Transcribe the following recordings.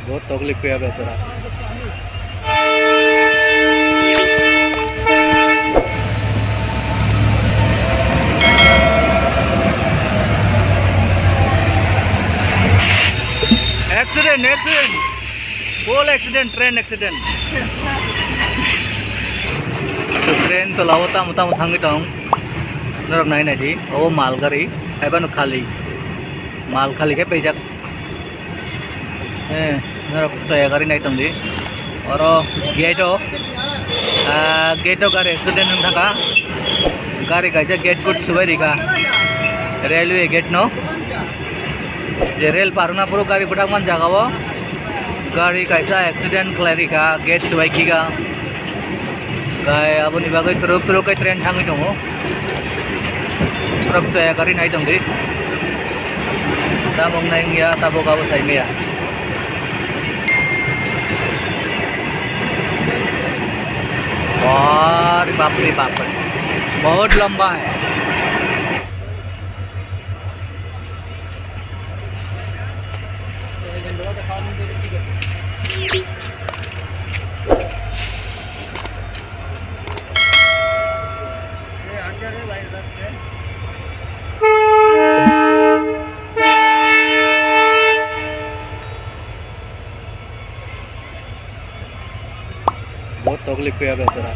बहुत तकलीफ किया बेचारा। Accident accident full accident train accident. Train तो लावता मुता मुथांगी दं नरक नाय नायदि ओ माल गाड़ी एबानो खाली माल खाली के पेजाक नरक saya गाड़ी नाय दंदि और गेटो गाड़ी एक्सीडेंट नों थाका गाड़ी गाइजा गेट गुड सुबाय रिगा रेलवे गेट नो जे रेल पारना पुरो गाड़ी फटाक मान जागावो गाड़ी कैसा एक्सीडेंट खालायरिखा गेट सुबायखिगा गाय अबनि बागै तुरुक तुरुक ट्रेन थाङै दङ ट्रक saya गाड़ी नाय दंदि दा मंगनाय गैया ताबो गाबो साइमेया और बाप रे बाप बहुत लंबा है। बहुत तकलीफ किया बेचारा।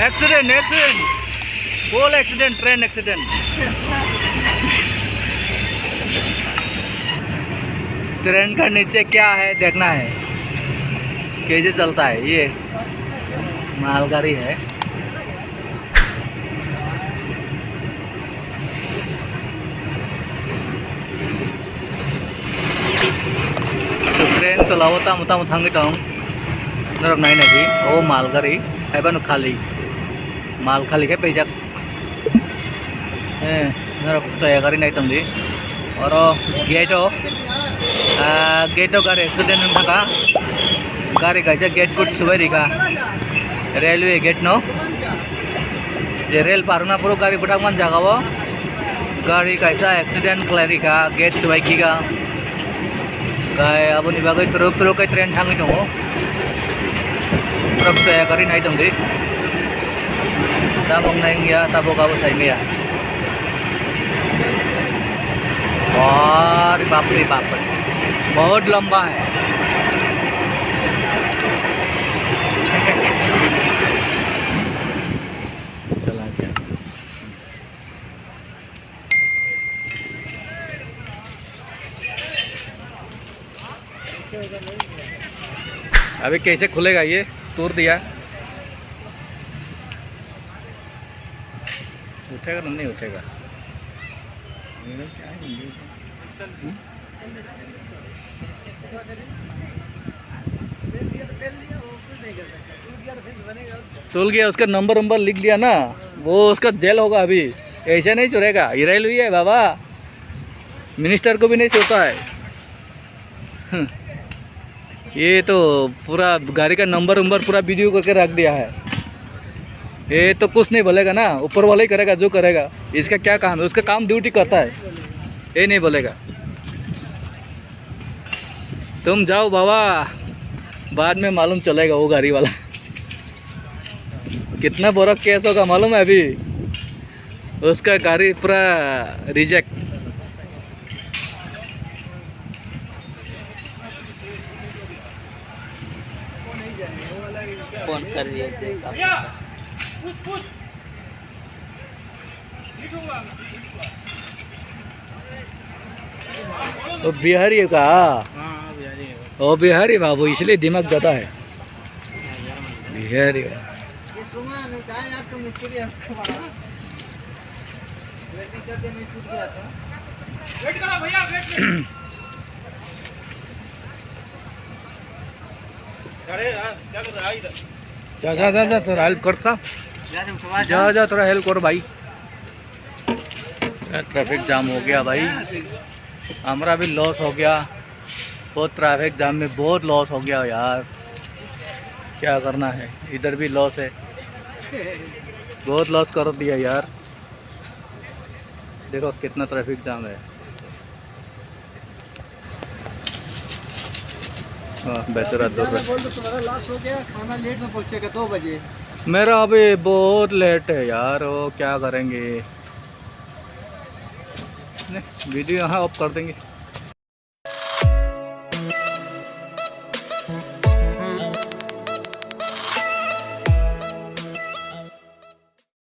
Accident accident full accident train accident. Train का नीचे क्या है देखना है कैसे चलता है। ये मालगाड़ी है तो ट्रेन तो लावता मुता मुथांगी दं नरक नाय नायदि ओ मालगाड़ी एबानो खाली माल खाली के पेजाक नरक saya गाड़ी नाय दंदि और गेटो गाड़ी एक्सीडेंट नों थाका गाड़ी गाइजा गेट गुड सुबाय रिगा रेलवे गेट नो जे रेल पारना पुरो गाड़ी फटाक मान जागावो गाड़ी कैसा एक्सीडेंट खालायरिखा गेट सुबायखिगा गाय अबनि बागै तुरुक तुरुक ट्रेन थाङै दङ ट्रक saya गाड़ी नाय दंदि दा मंगनाय गैया ताबो गाबो साइमेया और बाप रे बाप बहुत लंबा है। चला गया अभी कैसे खुलेगा ये तोड़ दिया उठेगा नहीं उठेगा। चल गया उसका नंबर लिख लिया ना वो उसका जेल होगा अभी ऐसे नहीं चुरेगा। ये रेलवे है बाबा मिनिस्टर को भी नहीं छोड़ता है। ये तो पूरा गाड़ी का नंबर पूरा वीडियो करके रख दिया है। ये तो कुछ नहीं बोलेगा ना ऊपर वाला ही करेगा जो करेगा। इसका क्या काम है उसका काम ड्यूटी करता है ये नहीं बोलेगा। तुम जाओ बाबा बाद में मालूम चलेगा वो गाड़ी वाला कितना बड़ा केस होगा मालूम है। अभी उसका गाड़ी पूरा रिजेक्ट। फोन कर रही है वो बिहारी का वो बिहारी बाबू इसलिए दिमाग ज़्यादा है बिहारी का। जा जा जा जा थोड़ा हेल्प करता, जा जा थोड़ा हेल्प करो भाई। ट्रैफिक जाम हो गया भाई, हमारा भी लॉस हो गया बहुत, ट्रैफिक जाम में बहुत लॉस हो गया यार, क्या करना है, इधर भी लॉस है, बहुत लॉस कर दिया यार। देखो कितना ट्रैफिक जाम है। हाँ बेहतर तुम्हारा लॉस हो गया, खाना लेट में पहुंचेगा 2 बजे। मेरा अभी बहुत लेट है यार, वो क्या करेंगे, वीडियो यहाँ ऑफ कर देंगे।